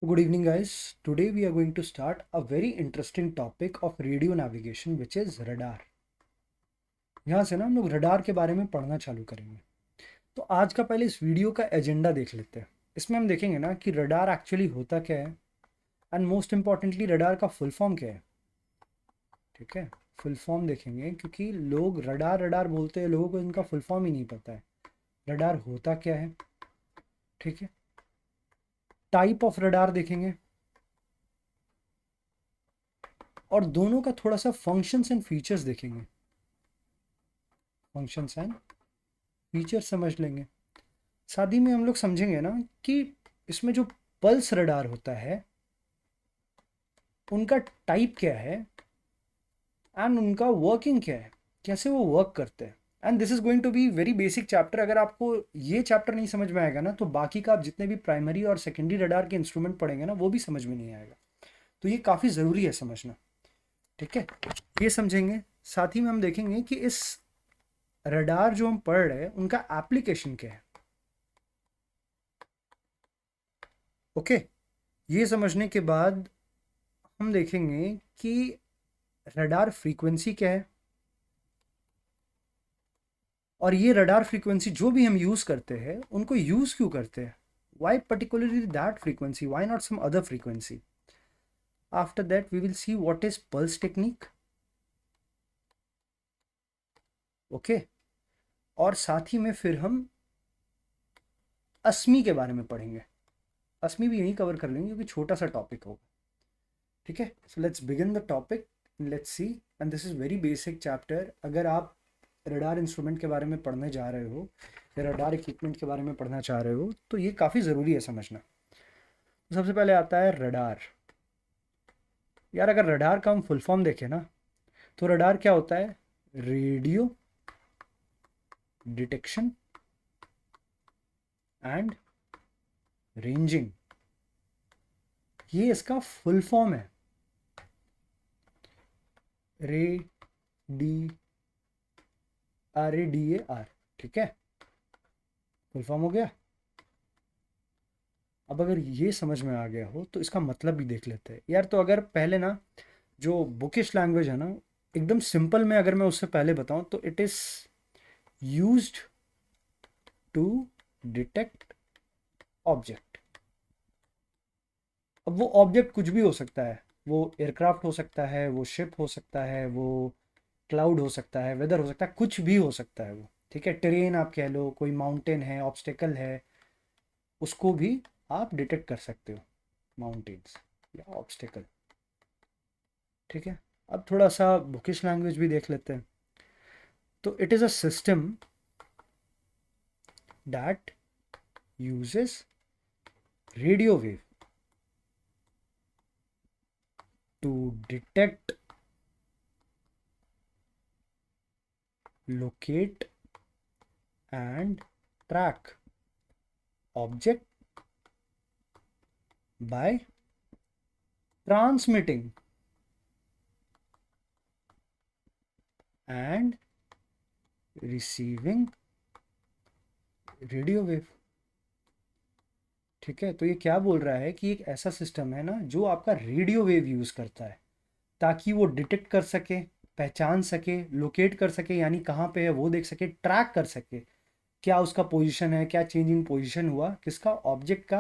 Good evening, guys. Today we are going to start a very interesting topic of radio navigation, which is radar. यहाँ से ना हम लोग radar के बारे में पढ़ना चालू करेंगे। तो आज का पहले इस वीडियो का एजेंडा देख लेते हैं। इसमें हम देखेंगे ना कि रडार एक्चुअली होता क्या है एंड मोस्ट इम्पॉर्टेंटली रडार का फुल फॉर्म क्या है। ठीक है, फुल फॉर्म देखेंगे क्योंकि लोग रडार रडार बोलते हैं, लोगों को इनका फुल फॉर्म ही नहीं पता है। रडार होता क्या है, ठीक है। टाइप ऑफ रडार देखेंगे और दोनों का थोड़ा सा फंक्शंस एंड फीचर्स देखेंगे। फंक्शंस एंड फीचर समझ लेंगे। साथ ही में हम लोग समझेंगे ना कि इसमें जो पल्स रडार होता है उनका टाइप क्या है एंड उनका वर्किंग क्या है, कैसे वो वर्क करते हैं। And this is going to be very basic chapter. अगर आपको ये चैप्टर नहीं समझ में आएगा ना तो बाकी का आप जितने भी प्राइमरी और सेकेंडरी रडार के इंस्ट्रूमेंट पढ़ेंगे ना वो भी समझ में नहीं आएगा। तो ये काफ़ी ज़रूरी है समझना। ठीक है, ये समझेंगे। साथ ही में हम देखेंगे कि इस रडार जो हम पढ़ रहे हैं उनका एप्लीकेशन क्या है। ओके, ये समझने के बाद हम देखेंगे कि रडार फ्रीक्वेंसी क्या है और ये रडार फ्रीक्वेंसी जो भी हम यूज़ करते हैं उनको यूज़ क्यों करते हैं, why particularly that frequency, why not some other frequency. After that we will see what is pulse technique. Okay, और साथ ही में फिर हम अस्मी के बारे में पढ़ेंगे। अस्मी भी यहीं कवर कर लेंगे क्योंकि छोटा सा टॉपिक होगा। ठीक है, so let's begin the topic, let's see. And this is very basic chapter. अगर आप रडार इंस्ट्रूमेंट के बारे में पढ़ने जा रहे हो या रडार इक्विपमेंट के बारे में पढ़ना चाह रहे हो तो ये काफ़ी ज़रूरी है समझना। तो सबसे पहले आता है रडार। यार अगर रडार का हम फुल फॉर्म देखें ना तो रडार क्या होता है, रेडियो डिटेक्शन एंड रेंजिंग, ये इसका फुल फॉर्म है। रे डी RADAR। ठीक है, फुल फॉर्म हो गया। अब अगर ये समझ में आ गया हो तो इसका मतलब भी देख लेते हैं यार। तो अगर पहले ना जो बुकिश लैंग्वेज है ना एकदम सिंपल में अगर मैं उससे पहले बताऊं तो it is used to detect object. अब वो ऑब्जेक्ट कुछ भी हो सकता है, वो एयरक्राफ्ट हो सकता है, वो शिप हो सकता है, वो क्लाउड हो सकता है, वेदर हो सकता है, कुछ भी हो सकता है वो। ठीक है, टेरेन आप कह लो, कोई माउंटेन है, ऑब्स्टेकल है, उसको भी आप डिटेक्ट कर सकते हो, माउंटेन्स या ऑब्स्टेकल। ठीक है, अब थोड़ा सा बुकिश लैंग्वेज भी देख लेते हैं। तो it is a system that uses radio wave to detect, locate and track object by transmitting and receiving radio wave. ठीक है, तो ये क्या बोल रहा है कि एक ऐसा सिस्टम है ना जो आपका रेडियो वेव यूज़ करता है ताकि वो डिटेक्ट कर सके, पहचान सके, लोकेट कर सके, यानी कहाँ पे है वो देख सके, ट्रैक कर सके क्या उसका पोजीशन है, क्या चेंज इन पोजीशन हुआ किसका, ऑब्जेक्ट का।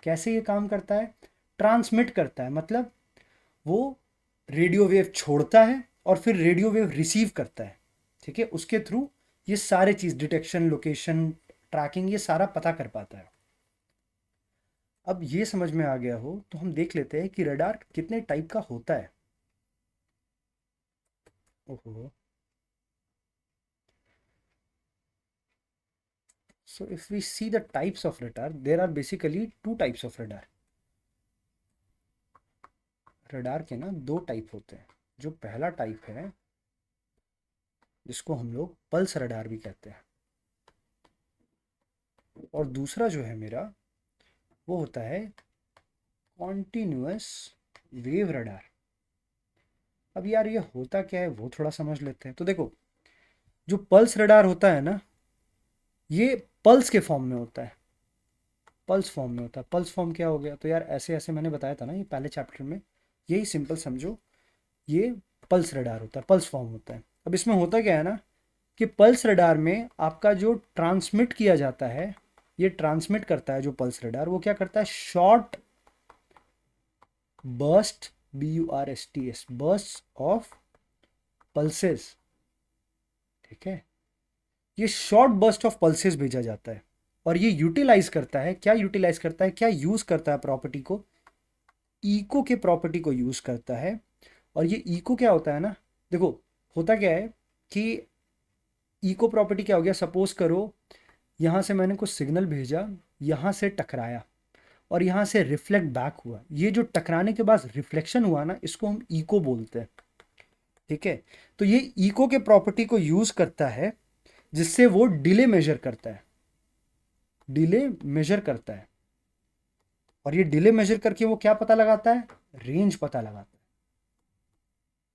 कैसे ये काम करता है, ट्रांसमिट करता है, मतलब वो रेडियो वेव छोड़ता है और फिर रेडियो वेव रिसीव करता है। ठीक है, उसके थ्रू ये सारे चीज़ डिटेक्शन, लोकेशन, ट्रैकिंग, ये सारा पता कर पाता है। अब ये समझ में आ गया हो तो हम देख लेते हैं कि रडार कितने टाइप का होता है। ओहो, so if we see the types of radar, there are basically two types of radar. Radar के ना दो टाइप होते हैं। जो पहला टाइप है जिसको हम लोग पल्स रडार भी कहते हैं, और दूसरा जो है मेरा वो होता है कॉन्टिन्यूअस वेव रडार। अब यार ये होता क्या है वो थोड़ा समझ लेते हैं। तो देखो, जो पल्स रडार होता है ना ये पल्स के फॉर्म में होता है। पल्स फॉर्म में होता है। पल्स फॉर्म क्या हो गया? तो यार ऐसे ऐसे मैंने बताया था ना ये पहले चैप्टर में, यही सिंपल समझो, ये पल्स रडार होता है, पल्स फॉर्म होता है। अब इसमें होता क्या है ना कि पल्स रडार में आपका जो ट्रांसमिट किया जाता है, ये ट्रांसमिट करता है जो पल्स रडार, वो क्या करता है, short burst, BURSTS, burst of pulses. ठीक है, ये शॉर्ट बर्स्ट ऑफ पल्सेस भेजा जाता है, और ये यूटिलाइज करता है, क्या यूटिलाइज करता है, क्या यूज करता है प्रॉपर्टी को, इको के प्रॉपर्टी को यूज करता है। और ये इको क्या होता है ना, देखो होता क्या है कि इको प्रॉपर्टी क्या हो गया, सपोज करो यहाँ से मैंने कुछ सिग्नल भेजा, यहाँ से टकराया और यहाँ से रिफ्लेक्ट बैक हुआ, ये जो टकराने के बाद रिफ्लेक्शन हुआ ना, इसको हम इको बोलते हैं। ठीक है, तो ये इको के प्रॉपर्टी को यूज करता है, जिससे वो डिले मेजर करता है, डिले मेजर करता है। और ये डिले मेजर करके वो क्या पता लगाता है, रेंज पता लगाता है।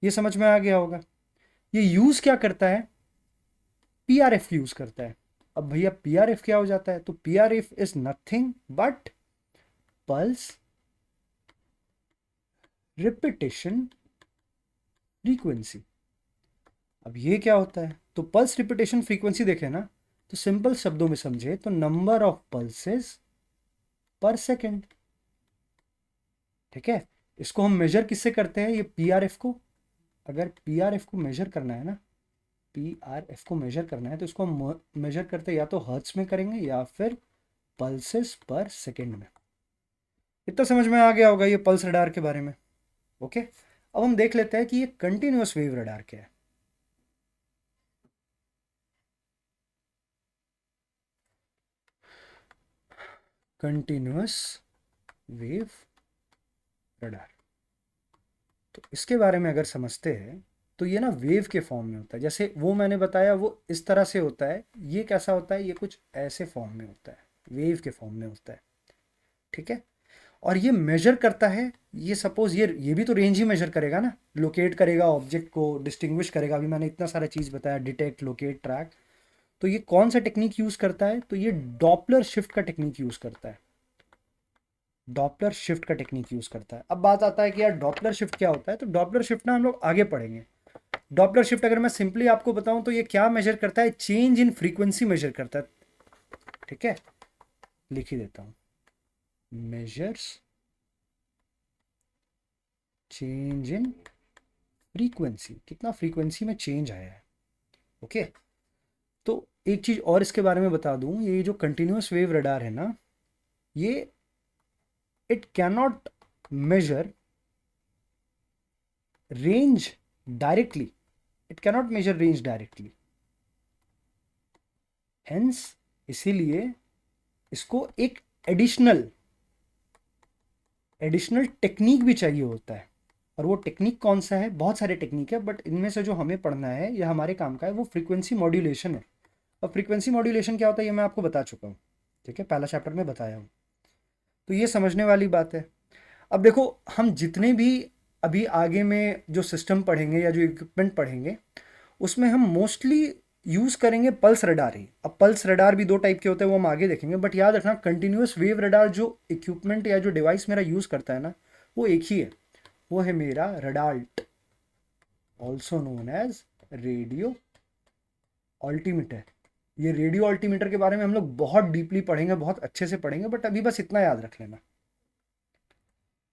ये समझ में आ गया होगा। ये यूज क्या करता है, PRF यूज करता है। अब भैया PRF क्या हो जाता है, तो PRF is nothing but pulse repetition frequency. अब ये क्या होता है, तो पल्स रिपीटेशन फ्रीक्वेंसी देखें ना, तो सिंपल शब्दों में समझे तो नंबर ऑफ पल्सेस पर सेकेंड। ठीक है, इसको हम मेजर किससे करते हैं, ये PRF को। अगर PRF को मेजर करना है ना, PRF को मेजर करना है तो इसको हम मेजर करते हैं या तो हर्ट्ज में करेंगे या फिर पल्सेस पर सेकेंड में। इतना समझ में आ गया होगा ये पल्स रडार के बारे में। ओके, अब हम देख लेते हैं कि ये कंटिन्यूअस वेव रडार क्या है। कंटिन्यूअस वेव रडार, तो इसके बारे में अगर समझते हैं तो ये ना वेव के फॉर्म में होता है, जैसे वो मैंने बताया वो इस तरह से होता है, ये कैसा होता है, ये कुछ ऐसे फॉर्म में होता है, वेव के फॉर्म में होता है। ठीक है, और ये मेजर करता है, ये सपोज ये भी तो रेंज ही मेजर करेगा ना, लोकेट करेगा ऑब्जेक्ट को, डिस्टिंग्विश करेगा। अभी मैंने इतना सारा चीज़ बताया, डिटेक्ट, लोकेट, ट्रैक। तो ये कौन सा टेक्निक यूज़ करता है, तो ये डॉपलर शिफ्ट का टेक्निक यूज़ करता है, डॉपलर शिफ्ट का टेक्निक यूज़ करता है। अब बात आता है कि यार डॉपलर शिफ्ट क्या होता है, तो डॉपलर शिफ्ट ना हम लोग आगे पढ़ेंगे। डॉपलर शिफ्ट अगर मैं सिंपली आपको बताऊं तो ये क्या मेजर करता है, चेंज इन फ्रीक्वेंसी मेजर करता है। ठीक है, लिख ही देता हूं, मेजर्स चेंज इन फ्रीक्वेंसी, कितना फ्रीक्वेंसी में चेंज आया है। ओके, तो एक चीज और इसके बारे में बता दूं, ये जो कंटिन्यूअस वेव रडार है ना, ये it cannot measure range directly, it cannot measure range directly, hence इसीलिए इसको एक एडिशनल एडिशनल टेक्निक भी चाहिए होता है। और वो टेक्निक कौन सा है, बहुत सारे टेक्निक है, बट इनमें से जो हमें पढ़ना है या हमारे काम का है वो फ्रीक्वेंसी मॉड्यूलेशन है। और फ्रीक्वेंसी मॉड्यूलेशन क्या होता है ये मैं आपको बता चुका हूँ। ठीक है, पहला चैप्टर में बताया हूँ, तो ये समझने वाली बात है। अब देखो, हम जितने भी अभी आगे में जो सिस्टम पढ़ेंगे या जो इक्विपमेंट पढ़ेंगे, उसमें हम मोस्टली यूज़ करेंगे पल्स रडार ही। अब पल्स रडार भी दो टाइप के होते हैं, वो हम आगे देखेंगे, बट याद रखना कंटिन्यूअस वेव रडार जो इक्विपमेंट या जो डिवाइस मेरा यूज़ करता है ना, वो एक ही है, वो है मेरा radalt, also known as radio altimeter. ये रेडियो ऑल्टीमीटर के बारे में हम लोग बहुत डीपली पढ़ेंगे, बहुत अच्छे से पढ़ेंगे, बट अभी बस इतना याद रख लेना।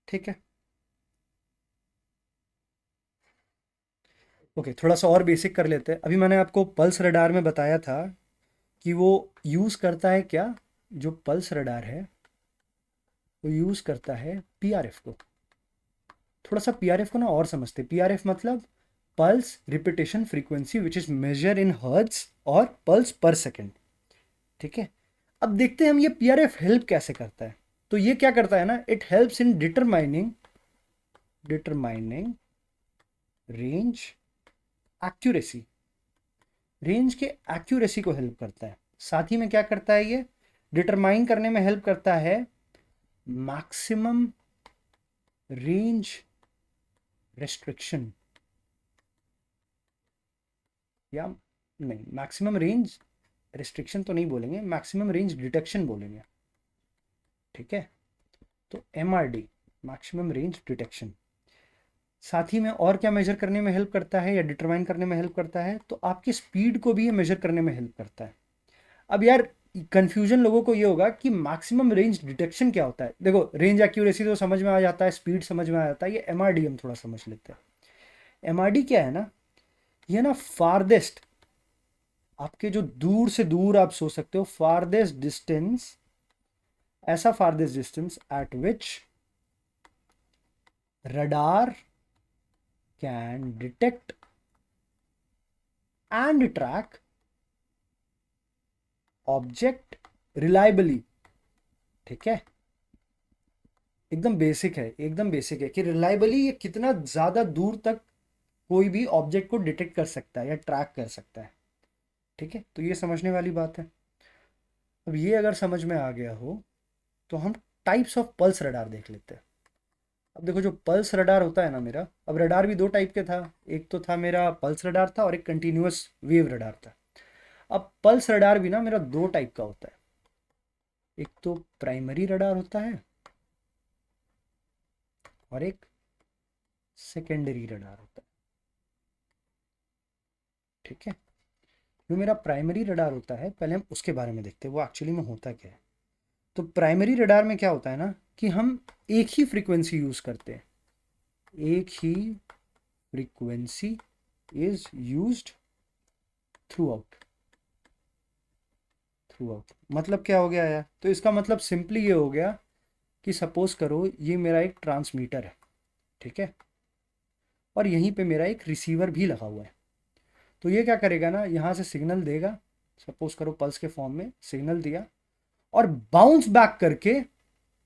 ठीक है, ओके, थोड़ा सा और बेसिक कर लेते हैं। अभी मैंने आपको पल्स रडार में बताया था कि वो यूज़ करता है क्या, जो पल्स रडार है वो यूज़ करता है PRF को। थोड़ा सा PRF को ना और समझते, PRF मतलब pulse repetition frequency which is measure in hertz और पल्स पर सेकेंड। ठीक है, अब देखते हैं हम ये PRF हेल्प कैसे करता है। तो ये क्या करता है ना, it helps in determining determining range accuracy, range के एक्यूरेसी को हेल्प करता है। साथ ही में क्या करता है, ये डिटरमाइन करने में हेल्प करता है मैक्सिमम रेंज रेस्ट्रिक्शन, या नहीं, मैक्सिमम रेंज रिस्ट्रिक्शन तो नहीं बोलेंगे, मैक्सिमम रेंज डिटेक्शन बोलेंगे। ठीक है, तो MRD मैक्सिमम रेंज डिटेक्शन। साथ ही में और क्या मेजर करने में हेल्प करता है या डिटरमाइन करने में हेल्प करता है, तो आपकी स्पीड को भी ये मेजर करने में हेल्प करता है। अब यार कंफ्यूजन लोगों को ये होगा कि मैक्सिमम रेंज डिटेक्शन क्या होता है। देखो रेंज एक्यूरेसी तो समझ में आ जाता है, स्पीड समझ में आ जाता है, ये MRD हम थोड़ा समझ लेते हैं। MRD क्या है ना, ये ना फारदेस्ट, आपके जो दूर से दूर आप सोच सकते हो फारदेस्ट डिस्टेंस, ऐसा farthest distance eight which radar can detect and track object reliably. ठीक है, एकदम बेसिक है, एकदम बेसिक है कि रिलायबली ये कितना ज़्यादा दूर तक कोई भी ऑब्जेक्ट को डिटेक्ट कर सकता है या ट्रैक कर सकता है। ठीक है, तो ये समझने वाली बात है। अब ये अगर समझ में आ गया हो तो हम टाइप्स ऑफ पल्स रडार देख लेते हैं। अब देखो जो पल्स रडार होता है ना मेरा, अब रडार भी दो टाइप के था, एक तो था मेरा पल्स रडार था और एक कंटिन्यूअस वेव रडार था। अब पल्स रडार भी ना मेरा दो टाइप का होता है, एक तो प्राइमरी रडार होता है और एक सेकेंडरी रडार होता है। ठीक है, जो मेरा प्राइमरी रडार होता है पहले हम उसके बारे में देखते हैं वो एक्चुअली में होता क्या है। तो प्राइमरी रडार में क्या होता है ना कि हम एक ही फ्रीक्वेंसी यूज़ करते हैं, एक ही frequency is used throughout. Throughout मतलब क्या हो गया यार, तो इसका मतलब सिंपली ये हो गया कि सपोज करो ये मेरा एक ट्रांसमीटर है, ठीक है, और यहीं पे मेरा एक रिसीवर भी लगा हुआ है। तो ये क्या करेगा ना, यहाँ से सिग्नल देगा, सपोज करो पल्स के फॉर्म में सिग्नल दिया, और बाउंस बैक करके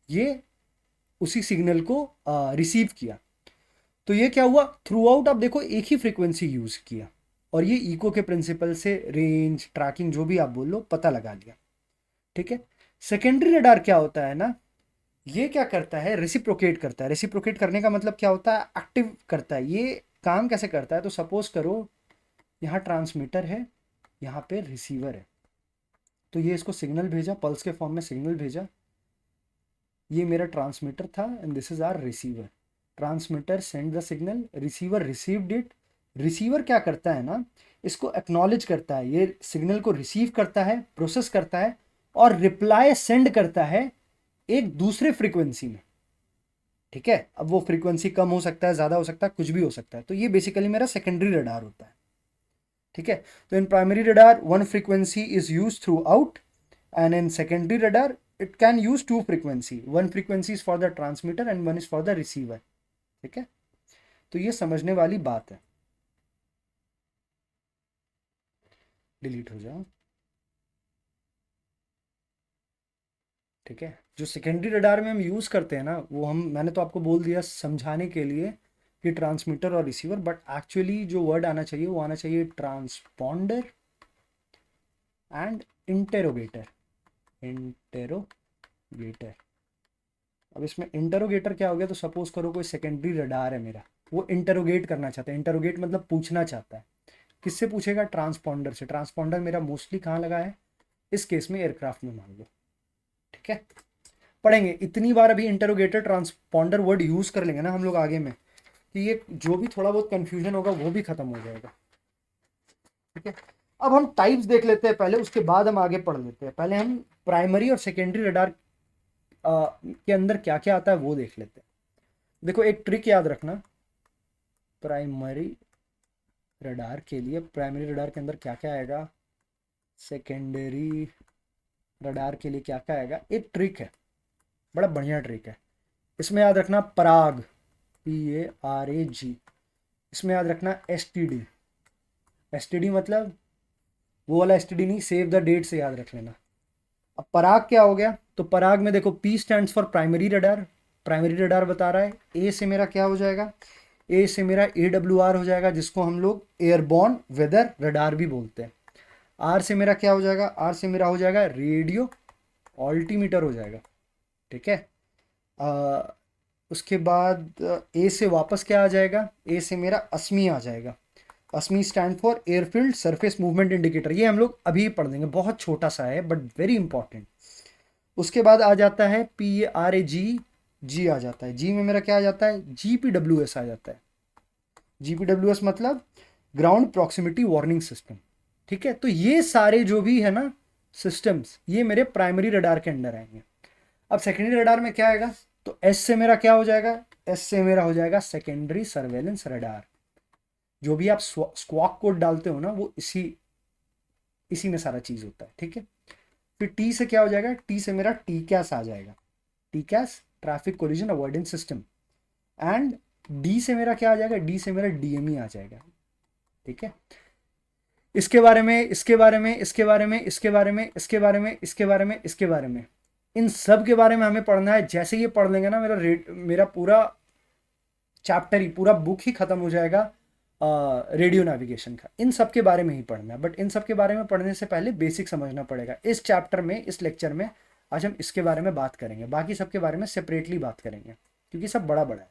ये उसी सिग्नल को रिसीव किया। तो ये क्या हुआ, थ्रू आउट आप देखो एक ही फ्रीक्वेंसी यूज़ किया और ये इको के प्रिंसिपल से रेंज ट्रैकिंग जो भी आप बोल लो पता लगा लिया। ठीक है, सेकेंडरी रडार क्या होता है ना, ये क्या करता है, रेसिप्रोकेट करता है। रेसिप्रोकेट करने का मतलब क्या होता है, एक्टिव करता है। ये काम कैसे करता है, तो सपोज करो यहाँ ट्रांसमीटर है, यहाँ पे रिसीवर है, तो ये इसको सिग्नल भेजा, पल्स के फॉर्म में सिग्नल भेजा, ये मेरा ट्रांसमीटर था and this is our receiver. Transmitter send the signal, receiver received it. Receiver क्या करता है ना, इसको एक्नॉलेज करता है, ये सिग्नल को रिसीव करता है, प्रोसेस करता है और रिप्लाई सेंड करता है एक दूसरे फ्रीक्वेंसी में। ठीक है, अब वो फ्रीक्वेंसी कम हो सकता है, ज़्यादा हो सकता है, कुछ भी हो सकता है। तो ये बेसिकली मेरा सेकेंडरी रडार होता है। ठीक है, तो in primary radar one frequency is use through out and in secondary radar it can use two frequency, one frequency is for the transmitter and one is for the receiver। ठीक है, तो ये समझने वाली बात है। डिलीट हो जाओ। ठीक है, जो सेकेंडरी रडार में हम यूज़ करते हैं ना, वो हम, मैंने तो आपको बोल दिया समझाने के लिए कि ट्रांसमीटर और रिसीवर, बट एक्चुअली जो वर्ड आना चाहिए वो आना चाहिए ट्रांसपॉन्डर एंड इंटेरोगेटर। इंटेरोगेटर, अब इसमें इंटरोगेटर क्या हो गया, तो सपोज करो कोई सेकेंडरी रडार है मेरा, वो इंटरोगेट करना चाहता है। इंटरोगेट मतलब पूछना चाहता है, किससे पूछेगा, ट्रांसपॉन्डर से। ट्रांसपॉन्डर मेरा मोस्टली कहाँ लगा है, इस केस में एयरक्राफ्ट में मान लो। ठीक है, पढ़ेंगे इतनी बार अभी इंटरोगेटर ट्रांसपॉन्डर वर्ड यूज कर लेंगे ना हम लोग आगे में, कि ये जो भी थोड़ा बहुत कंफ्यूजन होगा वो भी खत्म हो जाएगा। ठीक है, अब हम टाइप्स देख लेते हैं पहले, उसके बाद हम आगे पढ़ लेते हैं। पहले हम प्राइमरी और सेकेंडरी रडार के अंदर क्या क्या आता है वो देख लेते हैं। देखो एक ट्रिक याद रखना, प्राइमरी रडार के लिए, प्राइमरी रडार के अंदर क्या क्या आएगा, सेकेंडरी रडार के लिए क्या क्या आएगा, एक ट्रिक है, बड़ा बढ़िया ट्रिक है। इसमें याद रखना पराग, PARAG, इसमें याद रखना STD। STD मतलब वो वाला STD नहीं, सेव द डेट से याद रख लेना। अब पराग क्या हो गया, तो पराग में देखो P stands for primary radar, primary radar बता रहा है। A से मेरा क्या हो जाएगा, A से मेरा AWR हो जाएगा, जिसको हम लोग एयरबॉर्न वेदर रडार भी बोलते हैं। R से मेरा क्या हो जाएगा, R से मेरा हो जाएगा रेडियो ऑल्टीमीटर हो जाएगा। ठीक है, उसके बाद A से वापस क्या आ जाएगा, A से मेरा अस्मी आ जाएगा। ASMI stand for airfield surface movement indicator. ये हम लोग अभी पढ़ देंगे, बहुत छोटा सा है बट वेरी इंपॉर्टेंट। उसके बाद आ जाता है PARAG, जी आ जाता है, जी में मेरा क्या आ जाता है, GPWS आ जाता है। GPWS मतलब ग्राउंड प्रॉक्सिमिटी वार्निंग सिस्टम। ठीक है, तो ये सारे जो भी है ना सिस्टम्स, ये मेरे प्राइमरी रडार के अंडर आएंगे। अब सेकेंडरी रडार में क्या आएगा, तो एस से मेरा क्या हो जाएगा, एस से मेरा हो जाएगा सेकेंडरी सर्वेलेंस रडार। जो भी आप स्क्वाक कोड डालते हो ना, वो इसी इसी में सारा चीज होता है। ठीक है, फिर टी से क्या हो जाएगा, टी से मेरा टी कैस आ जाएगा, TCAS traffic collision avoidance system. And D से मेरा क्या आ जाएगा, डी से मेरा DME आ जाएगा। ठीक है, इसके बारे में, इसके बारे में, इसके बारे में, इसके बारे में, इसके बारे में, इसके बारे में, इसके बारे में, इन सब के बारे में हमें पढ़ना है। जैसे ये पढ़ लेंगे ना, मेरा पूरा चैप्टर ही, पूरा बुक ही खत्म हो जाएगा रेडियो नेविगेशन का। इन सब के बारे में ही पढ़ना है, बट इन सब के बारे में पढ़ने से पहले बेसिक समझना पड़ेगा। इस चैप्टर में, इस लेक्चर में आज हम इसके बारे में बात करेंगे, बाकी सब के बारे में सेपरेटली बात करेंगे, क्योंकि सब बड़ा बड़ा है।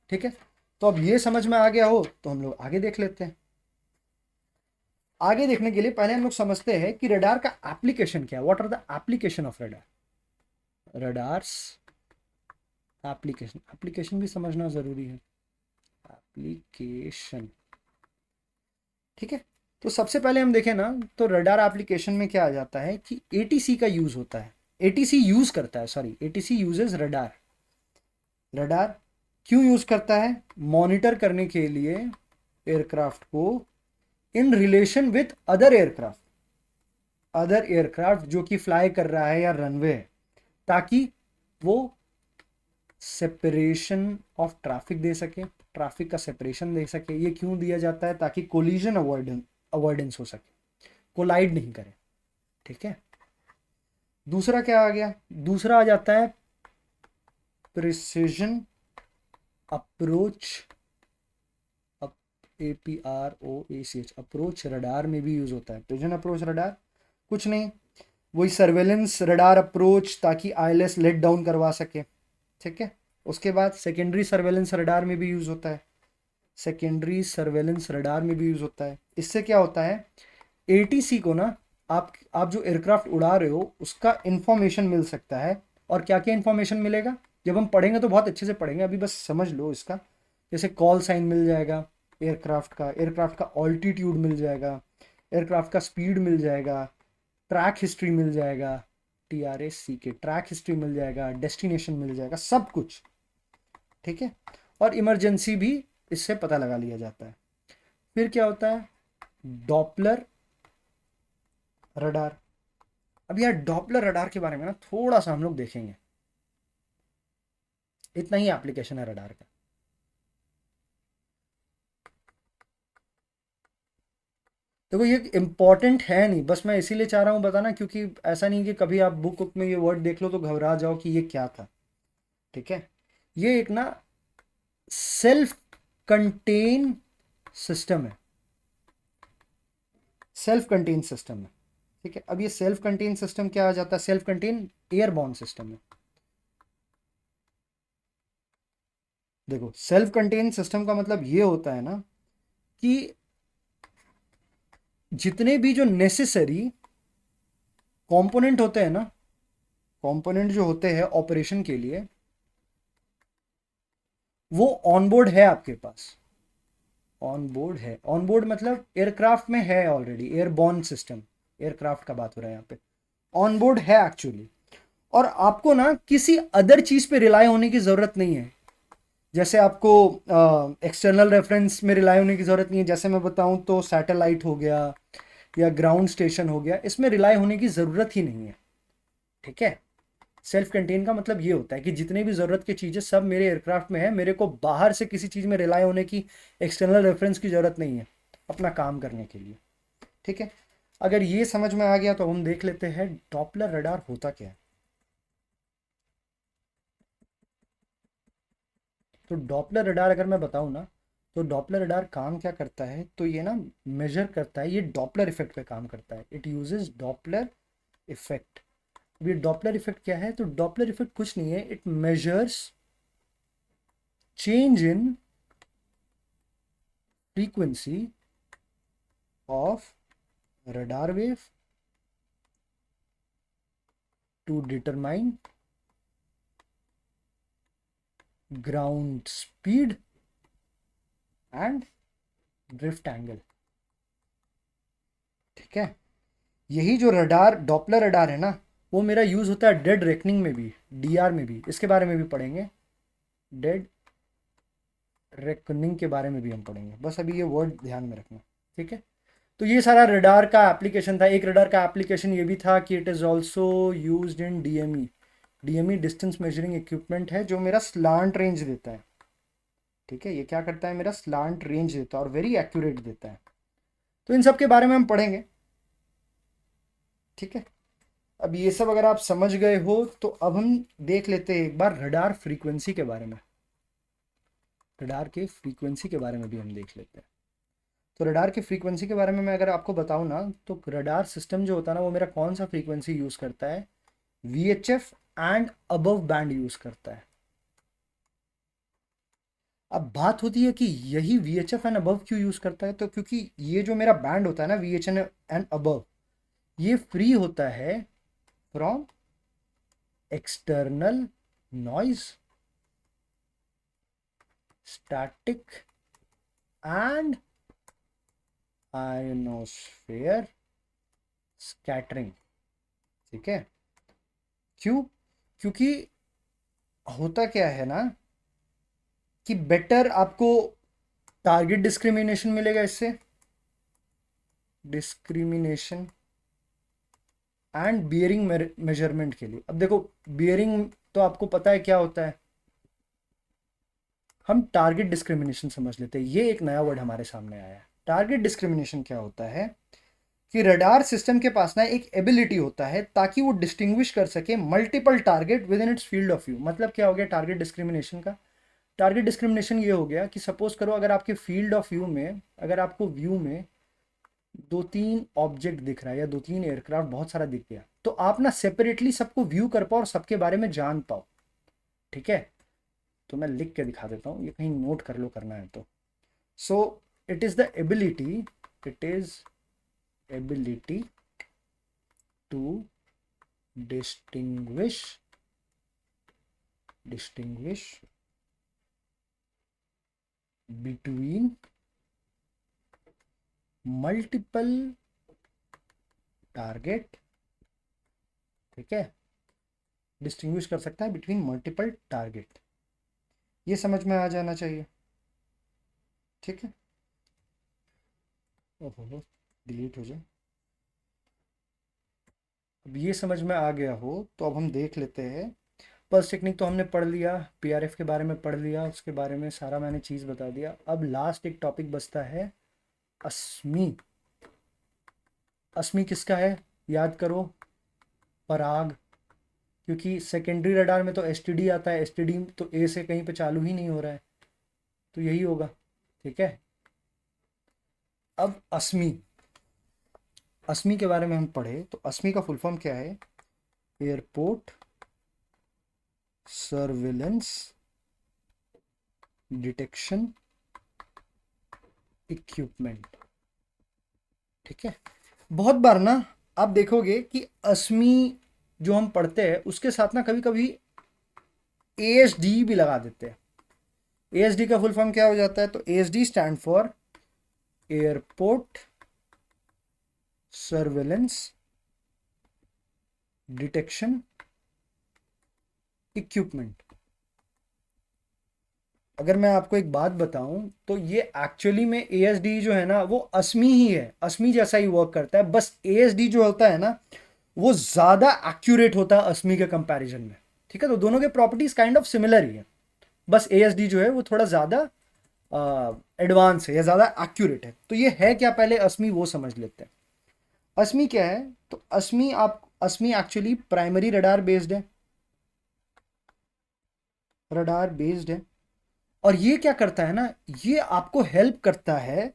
ठीक है, तो अब ये समझ में आ गया हो तो हम लोग आगे देख लेते हैं। आगे देखने के लिए पहले हम लोग समझते हैं कि रडार का एप्लीकेशन क्या है। What are the application of radar, radars application. Application भी समझना जरूरी है, एप्लीकेशन। ठीक है, तो सबसे पहले हम देखें ना, तो रडार एप्लीकेशन में क्या आ जाता है कि ATC का यूज होता है। ATC यूज करता है, sorry, ATC uses radar. Radar क्यों यूज करता है, मॉनिटर करने के लिए एयरक्राफ्ट को in relation with other aircraft, other aircraft जो कि फ्लाई कर रहा है या रनवे है, ताकि वो सेपरेशन ऑफ ट्रैफिक दे सके, ट्रैफिक का सेपरेशन दे सके। ये क्यों दिया जाता है, ताकि कोलिजन अवॉइडेंस हो सके, कोलाइड नहीं करे। ठीक है, दूसरा क्या आ गया, दूसरा आ जाता है precision approach, APROACH, approach radar में भी यूज होता है। प्रिसिजन अप्रोच रडार कुछ नहीं, वही सर्वेलेंस रडार अप्रोच, ताकि ILS लेट डाउन करवा सके। ठीक है, उसके बाद सेकेंडरी सर्वेलेंस रडार में भी यूज होता है, सेकेंडरी सर्वेलेंस रडार में भी यूज होता है। इससे क्या होता है, ATC को ना, आप जो एयरक्राफ्ट उड़ा रहे हो उसका इंफॉर्मेशन मिल सकता है। और क्या क्या इंफॉर्मेशन मिलेगा, जब हम पढ़ेंगे तो बहुत अच्छे से पढ़ेंगे, अभी बस समझ लो इसका। जैसे कॉल साइन मिल जाएगा एयरक्राफ्ट का, एयरक्राफ्ट का ऑल्टीट्यूड मिल जाएगा, एयरक्राफ्ट का स्पीड मिल जाएगा, ट्रैक हिस्ट्री मिल जाएगा, TRACK ट्रैक हिस्ट्री मिल जाएगा, डेस्टिनेशन मिल जाएगा, सब कुछ। ठीक है, और इमरजेंसी भी इससे पता लगा लिया जाता है। फिर क्या होता है, डॉपलर रडार। अब यार डॉपलर रडार के बारे में ना थोड़ा सा हम लोग देखेंगे, इतना ही एप्लीकेशन है रडार का। देखो ये इंपॉर्टेंट है नहीं, बस मैं इसीलिए चाह रहा हूँ बताना, क्योंकि ऐसा नहीं कि कभी आप बुक में ये वर्ड देख लो तो घबरा जाओ कि ये क्या था। ठीक है, ये एक ना सेल्फ कंटेन सिस्टम है, सेल्फ कंटेन सिस्टम है। ठीक है, अब ये सेल्फ कंटेन सिस्टम क्या आ जाता है, सेल्फ कंटेन एयरबॉर्न सिस्टम है। देखो सेल्फ कंटेन सिस्टम का मतलब ये होता है ना कि जितने भी जो नेसेसरी कंपोनेंट होते हैं ना, कंपोनेंट जो होते हैं ऑपरेशन के लिए, वो ऑनबोर्ड है आपके पास। ऑनबोर्ड है, ऑनबोर्ड मतलब एयरक्राफ्ट में है ऑलरेडी, एयरबॉर्न सिस्टम, एयरक्राफ्ट का बात हो रहा है यहाँ पे, ऑनबोर्ड है एक्चुअली। और आपको ना किसी अदर चीज पे रिलाई होने की जरूरत नहीं है। जैसे आपको एक्सटर्नल रेफरेंस में रिलाई होने की ज़रूरत नहीं है। जैसे मैं बताऊं तो सैटेलाइट हो गया या ग्राउंड स्टेशन हो गया, इसमें रिलाई होने की ज़रूरत ही नहीं है। ठीक है, सेल्फ कंटेन का मतलब ये होता है कि जितने भी ज़रूरत की चीज़ें सब मेरे एयरक्राफ्ट में है, मेरे को बाहर से किसी चीज़ में रिलाई होने की, एक्सटर्नल रेफरेंस की ज़रूरत नहीं है अपना काम करने के लिए। ठीक है, अगर ये समझ में आ गया तो हम देख लेते हैं डॉपलर रडार होता क्या है। तो डॉपलर रडार अगर मैं बताऊं ना, तो डॉपलर रडार काम क्या करता है, तो ये ना मेजर करता है, ये डॉपलर इफेक्ट पे काम करता है। It uses Doppler effect. अब ये डॉपलर इफेक्ट क्या है, तो डॉपलर इफेक्ट कुछ नहीं है, it measures change in frequency of radar wave to determine ground speed and drift angle। ठीक है, यही जो रडार, डॉपलर रडार है ना, वो मेरा यूज होता है डेड रेकनिंग में भी, डीआर में भी, इसके बारे में भी पढ़ेंगे, डेड रेकनिंग के बारे में भी हम पढ़ेंगे, बस अभी ये वर्ड ध्यान में रखना। ठीक है, तो ये सारा रडार का एप्लीकेशन था। एक रडार का एप्लीकेशन ये भी था कि it is also used in DME. DME distance measuring equipment है जो मेरा स्लांट रेंज देता है। ठीक है, ये क्या करता है, मेरा स्लांट रेंज देता है और वेरी एक्यूरेट देता है। तो इन सब के बारे में हम पढ़ेंगे। ठीक है, अब ये सब अगर आप समझ गए हो तो अब हम देख लेते हैं एक बार रडार फ्रीक्वेंसी के बारे में। रडार के फ्रीक्वेंसी के बारे में भी हम देख लेते हैं। तो रडार की फ्रीक्वेंसी के बारे में मैं अगर आपको बताऊं ना, तो रडार सिस्टम जो होता है ना, वो मेरा कौन सा फ्रीक्वेंसी यूज़ करता है, VHF and above band use करता है। अब बात होती है कि यही VHF एंड अबव क्यों यूज़ करता है, तो क्योंकि ये जो मेरा बैंड होता है ना, VHF एंड अबव, ये फ्री होता है from external noise, static and ionosphere scattering. ठीक है, क्यों, क्योंकि होता क्या है ना कि बेटर आपको टारगेट डिस्क्रिमिनेशन मिलेगा इससे, डिस्क्रिमिनेशन एंड बियरिंग मेजरमेंट के लिए। अब देखो, बियरिंग तो आपको पता है क्या होता है, हम टारगेट डिस्क्रिमिनेशन समझ लेते हैं। ये एक नया वर्ड हमारे सामने आया है। टारगेट डिस्क्रिमिनेशन क्या होता है कि रडार सिस्टम के पास ना एक एबिलिटी होता है ताकि वो डिस्टिंग्विश कर सके multiple target with in its field of view. मतलब क्या हो गया टारगेट डिस्क्रिमिनेशन का, टारगेट डिस्क्रिमिनेशन ये हो गया कि सपोज करो अगर आपके फील्ड ऑफ व्यू में, अगर आपको व्यू में 2-3 ऑब्जेक्ट दिख रहा है या 2-3 एयरक्राफ्ट बहुत सारा दिख गया, तो आप ना सेपरेटली सबको व्यू कर पाओ और सबके बारे में जान पाओ। ठीक है, तो मैं लिख के दिखा देता हूँ, ये कहीं नोट कर लो करना है तो। So it is the ability, it is ability to distinguish between multiple target. ठीक है, डिस्टिंग्विश कर सकता है बिटवीन मल्टीपल टारगेट, ये समझ में आ जाना चाहिए। ठीक है, ओहो डिलीट हो जाए। अब ये समझ में आ गया हो तो अब हम देख लेते हैं। पल्स टेक्निक तो हमने पढ़ लिया, PRF के बारे में पढ़ लिया, उसके बारे में सारा मैंने चीज़ बता दिया। अब लास्ट एक टॉपिक बचता है, अस्मी। अस्मी किसका है, याद करो, पराग। क्योंकि सेकेंडरी रडार में तो STD आता है, STD तो A से कहीं पे चालू ही नहीं हो रहा है, तो यही होगा। ठीक है, अब अस्मी, अस्मी के बारे में हम पढ़े तो अस्मी का फुल फॉर्म क्या है, एयरपोर्ट सर्विलेंस डिटेक्शन इक्विपमेंट। ठीक है, बहुत बार ना आप देखोगे कि अस्मी जो हम पढ़ते हैं उसके साथ ना कभी कभी ASD भी लगा देते हैं। ASD का फुल फॉर्म क्या हो जाता है, तो ASD stand for airport surveillance detection equipment. अगर मैं आपको एक बात बताऊं तो ये एक्चुअली में ASD जो है ना वो अस्मी ही है, अस्मी जैसा ही वर्क करता है, बस ASD जो होता है ना वो ज़्यादा एक्यूरेट होता है अस्मी के कंपैरिजन में। ठीक है, तो दोनों के प्रॉपर्टीज काइंड ऑफ सिमिलर ही है, बस ASD जो है वो थोड़ा ज़्यादा एडवांस है या ज़्यादा एक्यूरेट है। तो ये है क्या, पहले अस्मी वो समझ लेते हैं। अस्मी क्या है, तो अस्मी एक्चुअली प्राइमरी रडार बेस्ड है, रडार बेस्ड है। और ये क्या करता है ना, ये आपको हेल्प करता है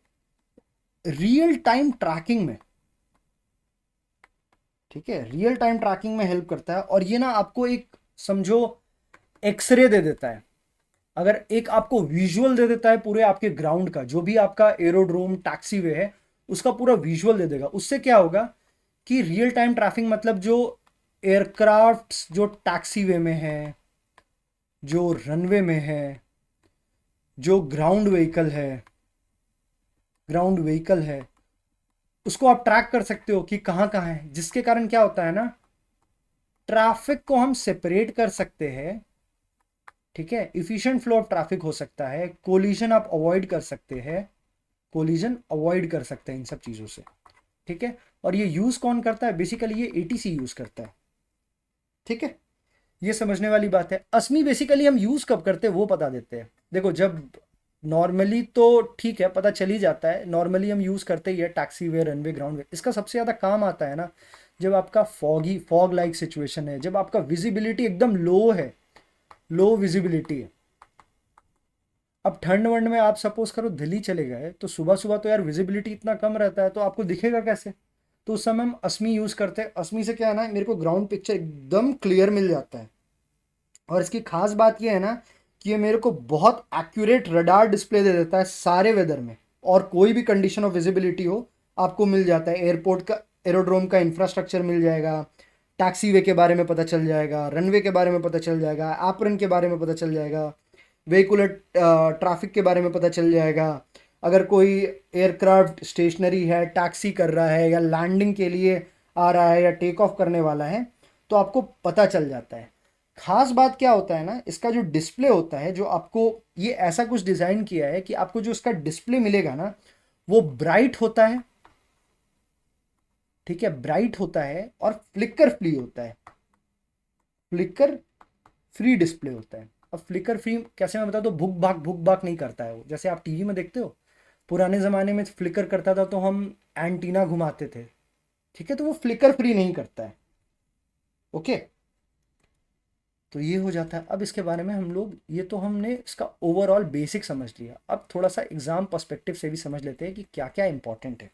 रियल टाइम ट्रैकिंग में। ठीक है, रियल टाइम ट्रैकिंग में हेल्प करता है। और ये ना आपको एक समझो एक्सरे दे देता है, अगर एक आपको विजुअल दे देता है पूरे आपके ग्राउंड का, जो भी आपका एरोड्रोम टैक्सीवे है उसका पूरा विजुअल दे देगा। उससे क्या होगा कि रियल टाइम ट्रैफिक मतलब जो एयरक्राफ्ट्स जो टैक्सीवे में है, जो रनवे में है, जो ग्राउंड व्हीकल है, उसको आप ट्रैक कर सकते हो कि कहाँ कहाँ है, जिसके कारण क्या होता है ना, ट्रैफिक को हम सेपरेट कर सकते हैं। ठीक है, इफिशिएंट फ्लो ऑफ ट्रैफिक हो सकता है, कोलिजन आप अवॉइड कर सकते हैं, इन सब चीज़ों से। ठीक है, और ये यूज़ कौन करता है, बेसिकली ये एटीसी यूज़ करता है। ठीक है, ये समझने वाली बात है। असमी बेसिकली हम यूज़ कब करते हैं वो बता देते हैं। देखो, जब नॉर्मली तो ठीक है, पता चल ही जाता है, नॉर्मली हम यूज़ करते ही है टैक्सी वे, रनवे, ग्राउंड वे। इसका सबसे ज़्यादा काम आता है ना जब आपका फॉग लाइक सिचुएशन है, जब आपका विजिबिलिटी एकदम लो है, लो विजिबिलिटी है। अब ठंड वंड में आप सपोज करो दिल्ली चले गए, तो सुबह सुबह तो यार विजिबिलिटी इतना कम रहता है, तो आपको दिखेगा कैसे। तो उस समय हम असमी यूज़ करते हैं। असमी से क्या है ना, मेरे को ग्राउंड पिक्चर एकदम क्लियर मिल जाता है। और इसकी खास बात यह है ना कि ये मेरे को बहुत एक्यूरेट रडार डिस्प्ले दे देता है सारे वेदर में, और कोई भी कंडीशन ऑफ विजिबिलिटी हो आपको मिल जाता है। एयरपोर्ट का, एरोड्रोम का इंफ्रास्ट्रक्चर मिल जाएगा, टैक्सी वे के बारे में पता चल जाएगा, रनवे के बारे में पता चल जाएगा, एप्रन के बारे में पता चल जाएगा, व्हीकुलर ट्रैफिक के बारे में पता चल जाएगा। अगर कोई एयरक्राफ्ट स्टेशनरी है, टैक्सी कर रहा है, या लैंडिंग के लिए आ रहा है, या टेक ऑफ करने वाला है, तो आपको पता चल जाता है। खास बात क्या होता है ना, इसका जो डिस्प्ले होता है, जो आपको ये ऐसा कुछ डिज़ाइन किया है कि आपको जो इसका डिस्प्ले मिलेगा ना, वो ब्राइट होता है। ठीक है, ब्राइट होता है और फ्लिकर फ्री होता है, फ्लिकर फ्री डिस्प्ले होता है। अब फ्लिकर फ्री कैसे मैं बता दूं, भुक भाग नहीं करता है वो, जैसे आप टीवी में देखते हो। पुराने ज़माने में फ्लिकर करता था तो हम एंटीना घुमाते थे। ठीक है, तो वो फ्लिकर फ्री नहीं करता है। ओके, तो ये हो जाता है। अब इसके बारे में हम लोग, ये तो हमने इसका ओवरऑल बेसिक समझ लिया, अब थोड़ा सा एग्ज़ाम पर्सपेक्टिव से भी समझ लेते हैं कि क्या क्या इंपॉर्टेंट है।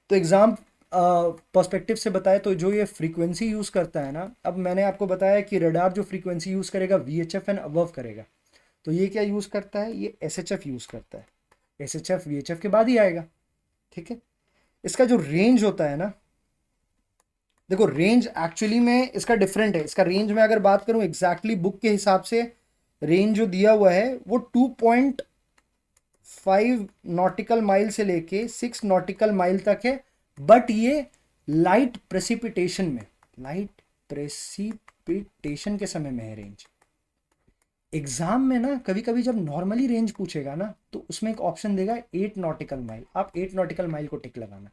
तो एग्ज़ाम पर्सपेक्टिव से बताए तो जो ये फ्रीक्वेंसी यूज़ करता है ना, अब मैंने आपको बताया कि रडार जो फ्रीक्वेंसी यूज़ करेगा VHF एंड अबव करेगा। तो ये क्या यूज़ करता है, ये SHF यूज़ करता है। SHF VHF के बाद ही आएगा। ठीक है, इसका जो रेंज होता है ना, देखो रेंज एक्चुअली में इसका डिफरेंट है। इसका रेंज में अगर बात करूं एग्जैक्टली बुक के हिसाब से, रेंज जो दिया हुआ है वो 2.5 नॉटिकल माइल से लेके 6 नॉटिकल माइल तक है। बट ये लाइट प्रेसिपिटेशन के समय में है रेंज। एग्जाम में ना कभी कभी जब नॉर्मली रेंज पूछेगा ना, तो उसमें एक ऑप्शन देगा 8 नॉटिकल माइल। आप 8 नॉटिकल माइल को टिक लगाना,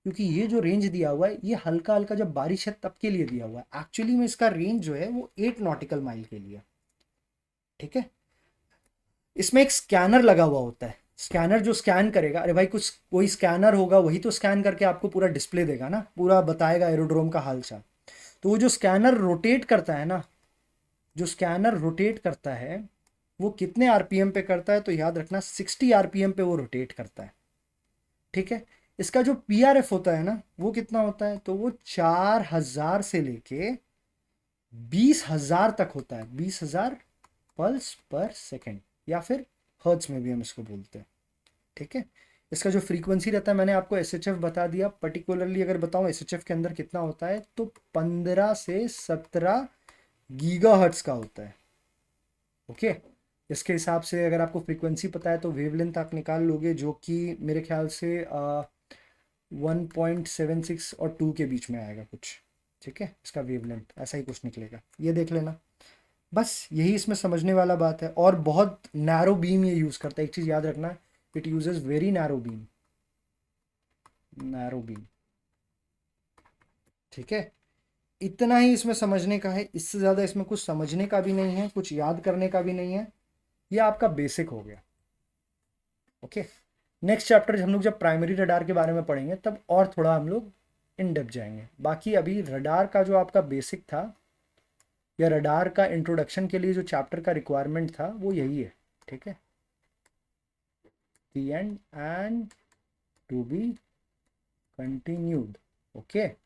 क्योंकि ये जो रेंज दिया हुआ है ये हल्का हल्का जब बारिश है तब के लिए दिया हुआ है। एक्चुअली में इसका रेंज जो है वो 8 नॉटिकल माइल के लिए। ठीक है, इसमें एक स्कैनर लगा हुआ होता है। स्कैनर जो स्कैन करेगा, अरे भाई कुछ कोई स्कैनर होगा वही तो स्कैन करके आपको पूरा डिस्प्ले देगा ना, पूरा बताएगा एरोड्रोम का हालचाल। तो वो जो स्कैनर रोटेट करता है ना, जो स्कैनर रोटेट करता है वो कितने आरपीएम पे करता है, तो याद रखना 60 आरपीएम पे वो रोटेट करता है। ठीक है, इसका जो पीआरएफ होता है ना वो कितना होता है, तो वो 4000 से लेके 20,000 तक होता है। 20,000 पल्स पर सेकेंड, या फिर हर्ट्ज में भी हम इसको बोलते हैं। ठीक है, इसका जो फ्रीक्वेंसी रहता है मैंने आपको SHF बता दिया। पर्टिकुलरली अगर बताऊं SHF के अंदर कितना होता है, तो 15 से 17 गीगाहर्ट्ज का होता है। ओके, इसके हिसाब से अगर आपको फ्रीक्वेंसी पता है तो वेवलेंथ आप निकाल लोगे, जो कि मेरे ख्याल से 1.76 और 2 के बीच में आएगा कुछ। ठीक है, इसका वेवलेंथ ऐसा ही कुछ निकलेगा, ये देख लेना। बस यही इसमें समझने वाला बात है। और बहुत नैरो बीम ये यूज़ करता है, एक चीज़ याद रखना, it uses very narrow beam, narrow beam. ठीक है, इतना ही इसमें समझने का है, इससे ज़्यादा इसमें कुछ समझने का भी नहीं है, कुछ याद करने का भी नहीं है। ये आपका बेसिक हो गया। ओके, नेक्स्ट चैप्टर हम लोग जब प्राइमरी रडार के बारे में पढ़ेंगे तब और थोड़ा हम लोग इन डेप्थ जाएंगे। बाकी अभी रडार का जो आपका बेसिक था, या रडार का इंट्रोडक्शन के लिए जो चैप्टर का रिक्वायरमेंट था वो यही है। ठीक है, the end and to be continued. Okay.